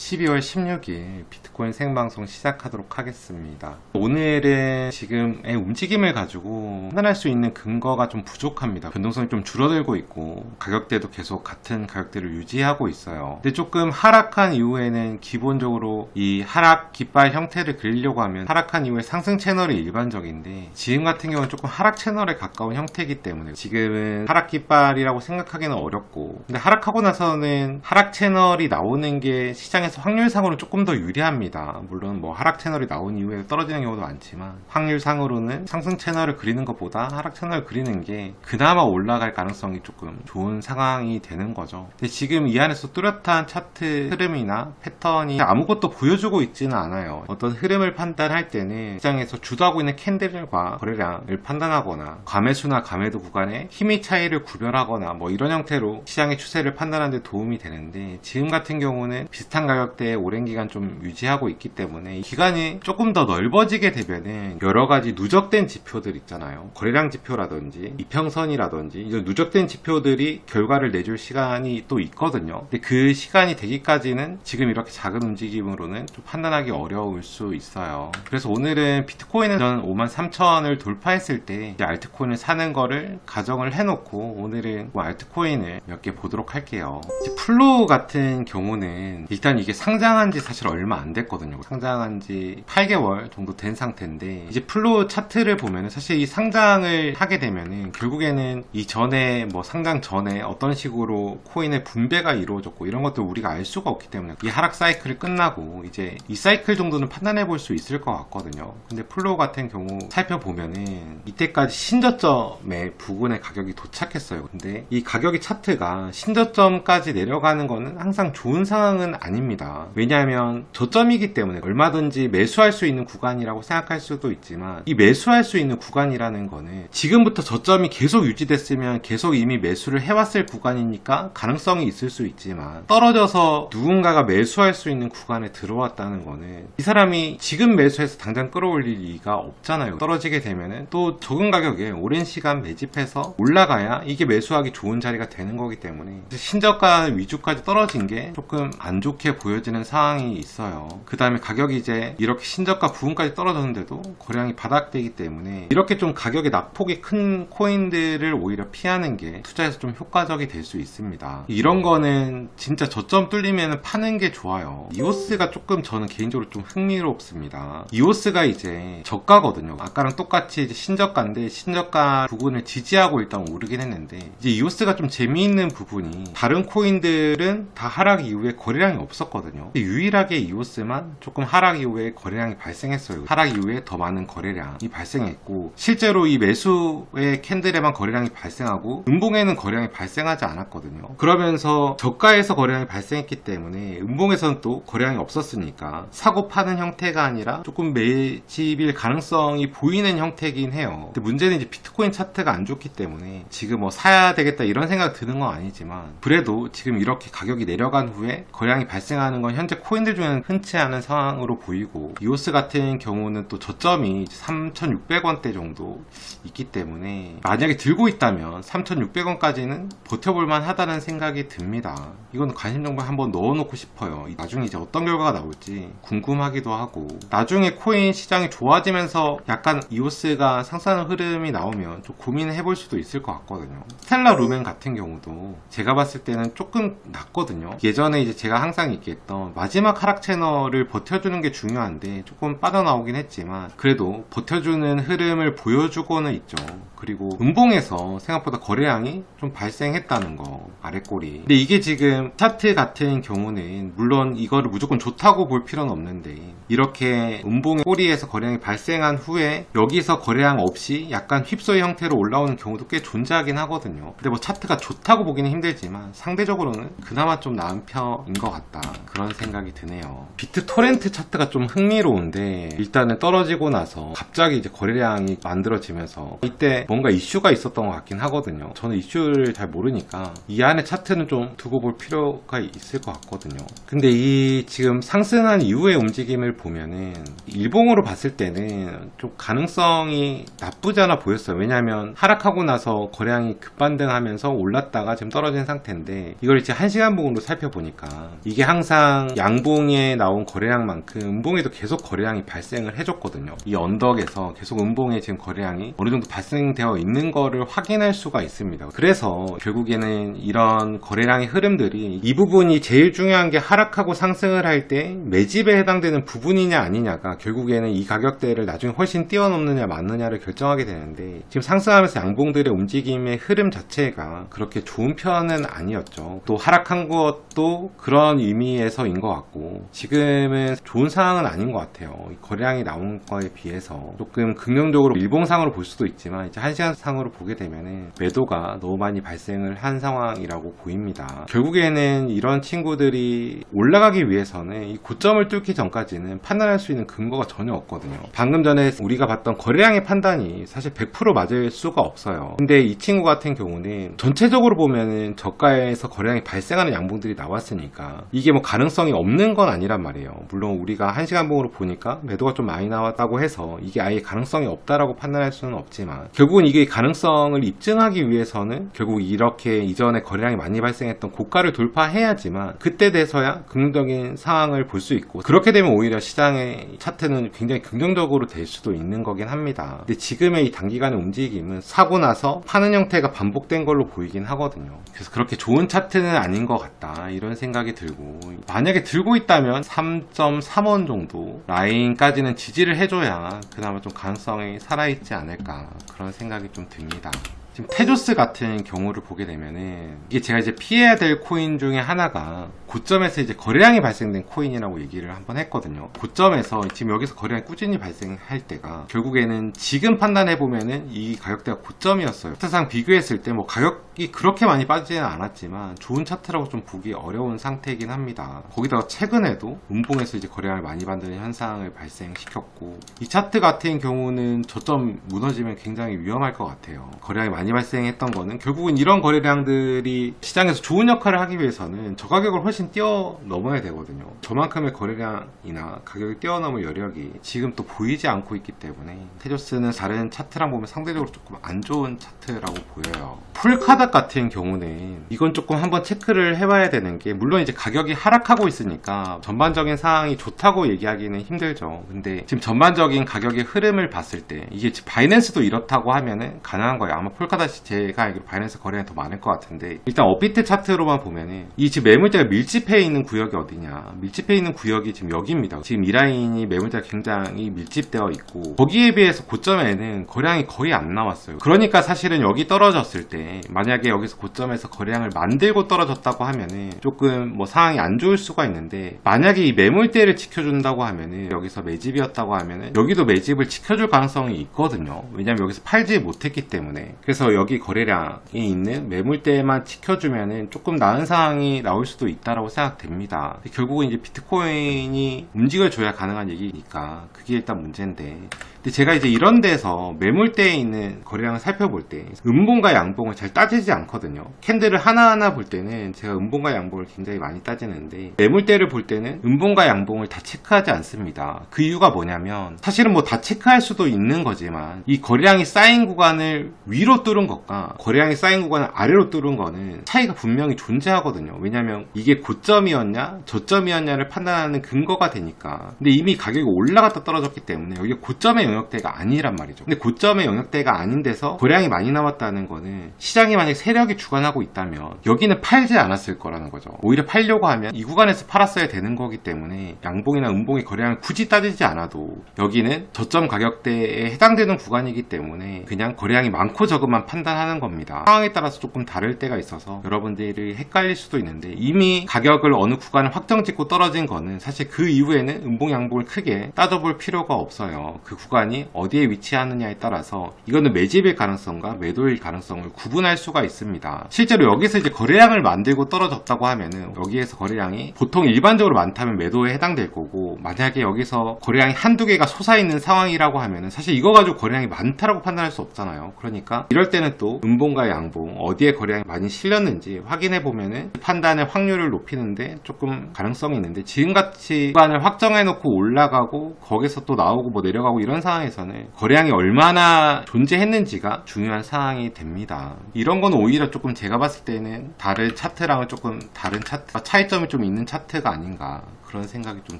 12월 16일 비트코인 생방송 시작하도록 하겠습니다. 오늘은 지금의 움직임을 가지고 판단할 수 있는 근거가 좀 부족합니다. 변동성이 좀 줄어들고 있고 가격대도 계속 같은 가격대를 유지하고 있어요. 근데 조금 하락한 이후에는 기본적으로 이 하락 깃발 형태를 그리려고 하면 하락한 이후에 상승 채널이 일반적인데 지금 같은 경우는 조금 하락 채널에 가까운 형태이기 때문에 지금은 하락 깃발이라고 생각하기는 어렵고, 근데 하락하고 나서는 하락 채널이 나오는 게 시장에서 확률상으로는 조금 더 유리합니다. 물론 뭐 하락 채널이 나온 이후에 떨어지는 경우도 많지만 확률상으로는 상승 채널을 그리는 것보다 하락 채널을 그리는 게 그나마 올라갈 가능성이 조금 좋은 상황이 되는 거죠. 근데 지금 이 안에서 뚜렷한 차트 흐름이나 패턴이 아무것도 보여주고 있지는 않아요. 어떤 흐름을 판단할 때는 시장에서 주도하고 있는 캔들과 거래량을 판단하거나 과매수나 과매도 구간의 힘의 차이를 구별하거나 뭐 이런 형태로 시장의 추세를 판단하는 데 도움이 되는데, 지금 같은 경우는 비슷한 가격대에 오랜 기간 좀 유지하고 있기 때문에 기간이 조금 더 넓어지게 되면은 여러 가지 누적된 지표들 있잖아요. 거래량 지표라든지 이평선이라든지 이런 누적된 지표들이 결과를 내줄 시간이 또 있거든요. 근데 그 시간이 되기까지는 지금 이렇게 작은 움직임으로는 좀 판단하기 어려울 수 있어요. 그래서 오늘은 비트코인은 전 53,000을 돌파했을 때 이제 알트코인을 사는 거를 가정을 해놓고 오늘은 뭐 알트코인을 몇 개 보도록 할게요. 이제 플로우 같은 경우는 일단 이게 상장한 지 사실 얼마 안 됐거든요. 상장한 지 8개월 정도 된 상태인데, 이제 플로우 차트를 보면은 사실 이 상장을 하게 되면은 결국에는 이전에 뭐 상장 전에 어떤 식으로 코인의 분배가 이루어졌고 이런 것들 우리가 알 수가 없기 때문에 이 하락 사이클이 끝나고 이제 이 사이클 정도는 판단해 볼 수 있을 것 같거든요. 근데 플로우 같은 경우 살펴보면은 이때까지 신저점의 부근의 가격이 도착했어요. 근데 이 가격의 차트가 신저점까지 내려가는 거는 항상 좋은 상황은 아닙니다. 왜냐하면 저점이기 때문에 얼마든지 매수할 수 있는 구간이라고 생각할 수도 있지만, 이 매수할 수 있는 구간이라는 거는 지금부터 저점이 계속 유지됐으면 계속 이미 매수를 해왔을 구간이니까 가능성이 있을 수 있지만, 떨어져서 누군가가 매수할 수 있는 구간에 들어왔다는 거는 이 사람이 지금 매수해서 당장 끌어올릴 리가 없잖아요. 떨어지게 되면은 또 적은 가격에 오랜 시간 매집해서 올라가야 이게 매수하기 좋은 자리가 되는 거기 때문에 신저가 위주까지 떨어진 게 조금 안 좋게 보여지는 상황이 있어요. 그 다음에 가격이 이제 이렇게 신저가 부분까지 떨어졌는데도 거래량이 바닥되기 때문에 이렇게 좀 가격의 낙폭이 큰 코인들을 오히려 피하는 게 투자에서 좀 효과적이 될 수 있습니다. 이런 거는 진짜 저점 뚫리면 파는 게 좋아요. 이오스가 조금 저는 개인적으로 좀 흥미롭습니다. 이오스가 이제 저가거든요. 아까랑 똑같이 이제 신저가인데 신저가 부분을 지지하고 일단 오르긴 했는데, 이제 이오스가 좀 재미있는 부분이 다른 코인들은 다 하락 이후에 거래량이 없었거든요. 유일하게 이오스만 조금 하락 이후에 거래량이 발생했어요. 하락 이후에 더 많은 거래량이 발생했고, 실제로 이 매수의 캔들에만 거래량이 발생하고 음봉에는 거래량이 발생하지 않았거든요. 그러면서 저가에서 거래량이 발생했기 때문에 음봉에서는 또 거래량이 없었으니까 사고 파는 형태가 아니라 조금 매집일 가능성이 보이는 형태이긴 해요. 근데 문제는 이제 비트코인 차트가 안 좋기 때문에 지금 뭐 사야 되겠다 이런 생각 드는 건 아니지만, 그래도 지금 이렇게 가격이 내려간 후에 거래량이 발생하는 건 현재 코인들 중에는 흔치 않은 상황으로 보이고, 이오스 같은 경우는 또 저점이 3,600원대 정도 있기 때문에 만약에 들고 있다면 3,600원까지는 버텨볼만 하다는 생각이 듭니다. 이건 관심 정보 한번 넣어놓고 싶어요. 나중에 이제 어떤 결과가 나올지 궁금하기도 하고, 나중에 코인 시장이 좋아지면서 약간 이오스가 상승하는 흐름이 나오면 좀 고민해볼 수도 있을 것 같거든요. 스텔라 루멘 같은 경우도 제가 봤을 때는 조금 낮거든요. 예전에 이제 제가 항상 얘기했던 마지막 하락 채널을 버텨주는 게 중요한데 조금 빠져나오긴 했지만 그래도 버텨주는 흐름을 보여주고는 있죠. 그리고 음봉에서 생각보다 거래량이 좀 발생했다는 거, 아랫꼬리. 근데 이게 지금 차트 같은 경우는 물론 이거를 무조건 좋다고 볼 필요는 없는데, 이렇게 음봉의 꼬리에서 거래량이 발생한 후에 여기서 거래량 없이 약간 휩소의 형태로 올라오는 경우도 꽤 존재하긴 하거든요. 근데 뭐 차트가 좋다고 보기는 힘들지만 상대적으로는 그나마 좀 나은 편인 것 같다, 그런 생각이 드네요. 비트토렌트 차트가 좀 흥미로운데, 일단은 떨어지고 나서 갑자기 이제 거래량이 만들어지면서 이때 뭔가 이슈가 있었던 것 같긴 하거든요. 저는 이슈를 잘 모르니까 이 안에 차트는 좀 두고 볼 필요가 있을 것 같거든요. 근데 이 지금 상승한 이후의 움직임을 보면은 일봉으로 봤을 때는 좀 가능성이 나쁘지 않아 보였어요. 왜냐하면 하락하고 나서 거래량이 급반등하면서 올랐다가 지금 떨어진 상태인데, 이걸 이제 1시간 봉으로 살펴보니까 이게 항상 사실상 양봉에 나온 거래량만큼 음봉에도 계속 거래량이 발생을 해줬거든요. 이 언덕에서 계속 음봉에 지금 거래량이 어느 정도 발생되어 있는 거를 확인할 수가 있습니다. 그래서 결국에는 이런 거래량의 흐름들이 이 부분이 제일 중요한 게 하락하고 상승을 할 때 매집에 해당되는 부분이냐 아니냐가 결국에는 이 가격대를 나중에 훨씬 뛰어넘느냐 맞느냐를 결정하게 되는데, 지금 상승하면서 양봉들의 움직임의 흐름 자체가 그렇게 좋은 편은 아니었죠. 또 하락한 것도 그런 의미에서인 것 같고, 지금은 좋은 상황은 아닌 것 같아요. 거래량이 나온 거에 비해서 조금 긍정적으로 일봉상으로 볼 수도 있지만, 이제 1시간상으로 보게 되면은 매도가 너무 많이 발생을 한 상황이라고 보입니다. 결국에는 이런 친구들이 올라가기 위해서는 이 고점을 뚫기 전까지는 판단할 수 있는 근거가 전혀 없거든요. 방금 전에 우리가 봤던 거래량의 판단이 사실 100% 맞을 수가 없어요. 근데 이 친구 같은 경우는 전체적으로 보면은 저가에서 거래량이 발생하는 양봉들이 나왔으니까 이게 뭐 가능성이 없는 건 아니란 말이에요. 물론 우리가 1시간봉으로 보니까 매도가 좀 많이 나왔다고 해서 이게 아예 가능성이 없다라고 판단할 수는 없지만, 결국은 이게 가능성을 입증하기 위해서는 결국 이렇게 이전에 거래량이 많이 발생했던 고가를 돌파해야지만 그때 돼서야 긍정적인 상황을 볼 수 있고, 그렇게 되면 오히려 시장의 차트는 굉장히 긍정적으로 될 수도 있는 거긴 합니다. 근데 지금의 이 단기간의 움직임은 사고 나서 파는 형태가 반복된 걸로 보이긴 하거든요. 그래서 그렇게 좋은 차트는 아닌 것 같다, 이런 생각이 들고, 만약에 들고 있다면 3.3원 정도 라인까지는 지지를 해줘야 그나마 좀 가능성이 살아있지 않을까, 그런 생각이 좀 듭니다. 지금 테조스 같은 경우를 보게 되면은 이게 제가 이제 피해야 될 코인 중에 하나가 고점에서 이제 거래량이 발생된 코인이라고 얘기를 한번 했거든요. 고점에서 지금 여기서 거래량이 꾸준히 발생할 때가 결국에는 지금 판단해 보면은 이 가격대가 고점이었어요. 차트상 비교했을 때 뭐 가격이 그렇게 많이 빠지지는 않았지만 좋은 차트라고 좀 보기 어려운 상태이긴 합니다. 거기다가 최근에도 음봉에서 이제 거래량을 많이 받는 현상을 발생시켰고, 이 차트 같은 경우는 저점 무너지면 굉장히 위험할 것 같아요. 거래량이 많이 발생했던 거는 결국은 이런 거래량들이 시장에서 좋은 역할을 하기 위해서는 저 가격을 훨씬 뛰어넘어야 되거든요. 저만큼의 거래량이나 가격을 뛰어넘을 여력이 지금 또 보이지 않고 있기 때문에 테조스는 다른 차트랑 보면 상대적으로 조금 안 좋은 차트라고 보여요. 풀카닥 같은 경우는 이건 조금 한번 체크를 해봐야 되는 게, 물론 이제 가격이 하락하고 있으니까 전반적인 상황이 좋다고 얘기하기는 힘들죠. 근데 지금 전반적인 가격의 흐름을 봤을 때 이게 바이낸스도 이렇다고 하면은 가능한 거예요. 아마 풀카닥이 제가 알기로 바이낸스 거래량이 더 많을 것 같은데, 일단 업비트 차트로만 보면은 이 지금 매물대가 밀집해 있는 구역이 어디냐, 밀집해 있는 구역이 지금 여기입니다. 지금 이 라인이 매물대가 굉장히 밀집되어 있고, 거기에 비해서 고점에는 거래량이 거의 안 나왔어요. 그러니까 사실은 여기 떨어졌을 때 만약에 여기서 고점에서 거래량을 만들고 떨어졌다고 하면은 조금 뭐 상황이 안 좋을 수가 있는데, 만약에 이 매물대를 지켜준다고 하면은, 여기서 매집이었다고 하면은 여기도 매집을 지켜줄 가능성이 있거든요. 왜냐면 여기서 팔지 못했기 때문에. 그래서 여기 거래량이 있는 매물대만 지켜주면은 조금 나은 상황이 나올 수도 있다라고 생각됩니다. 결국은 이제 비트코인이 움직여줘야 가능한 얘기니까 그게 일단 문제인데, 근데 제가 이제 이런 데서 매물대에 있는 거래량을 살펴볼 때 음봉과 양봉을 잘 따지지 않거든요. 캔들을 하나하나 볼 때는 제가 음봉과 양봉을 굉장히 많이 따지는데, 매물대를 볼 때는 음봉과 양봉을 다 체크하지 않습니다. 그 이유가 뭐냐면, 사실은 뭐 다 체크할 수도 있는 거지만 이 거래량이 쌓인 구간을 위로 뚫은 것과 거래량이 쌓인 구간을 아래로 뚫은 거는 차이가 분명히 존재하거든요. 왜냐면 이게 고점이었냐 저점이었냐를 판단하는 근거가 되니까. 근데 이미 가격이 올라갔다 떨어졌기 때문에 여기 고점의 영역대가 아니란 말이죠. 근데 고점의 영역대가 아닌 데서 거래량이 많이 나왔다는 거는, 시장이 만약 세력이 주관하고 있다면 여기는 팔지 않았을 거라는 거죠. 오히려 팔려고 하면 이 구간에서 팔았어야 되는 거기 때문에 양봉이나 음봉의 거래량을 굳이 따지지 않아도 여기는 저점 가격대에 해당되는 구간이기 때문에 그냥 거래량이 많고 적음만 판단하는 겁니다. 상황에 따라서 조금 다를 때가 있어서 여러분들이 헷갈릴 수도 있는데, 이미 가격을 어느 구간을 확정 짓고 떨어진 거는 사실 그 이후에는 음봉 양봉을 크게 따져볼 필요가 없어요. 그 구간이 어디에 위치하느냐에 따라서 이거는 매집일 가능성과 매도일 가능성을 구분할 수가 있습니다. 실제로 여기서 이제 거래량을 만들고 떨어졌다고 하면은 여기에서 거래량이 보통 일반적으로 많다면 매도에 해당될 거고, 만약에 여기서 거래량이 한두 개가 솟아있는 상황이라고 하면은 사실 이거 가지고 거래량이 많다라고 판단할 수 없잖아요. 그러니까 이럴 때는 또 음봉과 양봉 어디에 거래량이 많이 실렸는지 확인해 보면은 판단의 확률을 높이는데 조금 가능성이 있는데, 지금같이 구간을 확정해 놓고 올라가고 거기서 또 나오고 뭐 내려가고 이런 상황에서는 거래량이 얼마나 존재했는지가 중요한 상황이 됩니다. 이런 건 오히려 조금 제가 봤을 때는 다른 차트랑은 조금 다른 차트, 차이점이 좀 있는 차트가 아닌가 그런 생각이 좀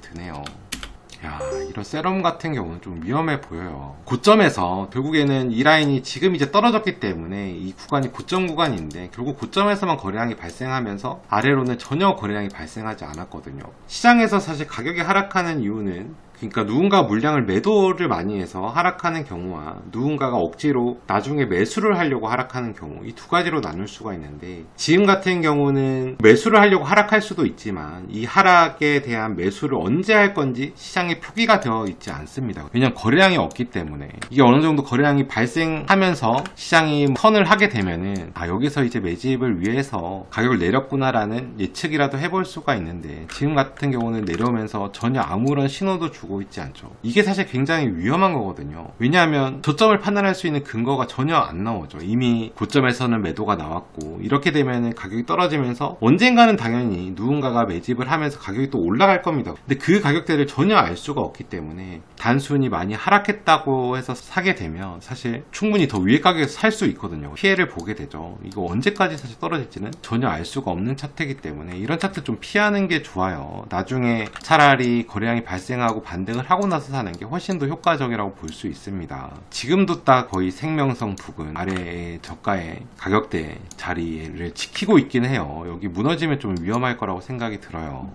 드네요. 야, 이런 세럼 같은 경우는 좀 위험해 보여요. 고점에서 결국에는 이 라인이 지금 이제 떨어졌기 때문에 이 구간이 고점 구간인데 결국 고점에서만 거래량이 발생하면서 아래로는 전혀 거래량이 발생하지 않았거든요. 시장에서 사실 가격이 하락하는 이유는 그러니까 누군가 물량을 매도를 많이 해서 하락하는 경우와 누군가가 억지로 나중에 매수를 하려고 하락하는 경우 이 두 가지로 나눌 수가 있는데 지금 같은 경우는 매수를 하려고 하락할 수도 있지만 이 하락에 대한 매수를 언제 할 건지 시장에 표기가 되어 있지 않습니다. 왜냐하면 거래량이 없기 때문에 이게 어느 정도 거래량이 발생하면서 시장이 턴을 하게 되면은 여기서 이제 매집을 위해서 가격을 내렸구나라는 예측이라도 해볼 수가 있는데 지금 같은 경우는 내려오면서 전혀 아무런 신호도 주고 있지 않죠. 이게 사실 굉장히 위험한 거거든요. 왜냐하면 저점을 판단할 수 있는 근거가 전혀 안 나오죠. 이미 고점에서는 매도가 나왔고 이렇게 되면 가격이 떨어지면서 언젠가는 당연히 누군가가 매집을 하면서 가격이 또 올라갈 겁니다. 근데 그 가격대를 전혀 알 수가 없기 때문에 단순히 많이 하락했다고 해서 사게 되면 사실 충분히 더 위에 가격에서 살 수 있거든요. 피해를 보게 되죠. 이거 언제까지 사실 떨어질지는 전혀 알 수가 없는 차트이기 때문에 이런 차트 좀 피하는 게 좋아요. 나중에 차라리 거래량이 발생하고 반등을 하고 나서 사는 게 훨씬 더 효과적이라고 볼 수 있습니다. 지금도 딱 거의 생명성 부근 아래의 저가의 가격대 자리를 지키고 있긴 해요. 여기 무너지면 좀 위험할 거라고 생각이 들어요.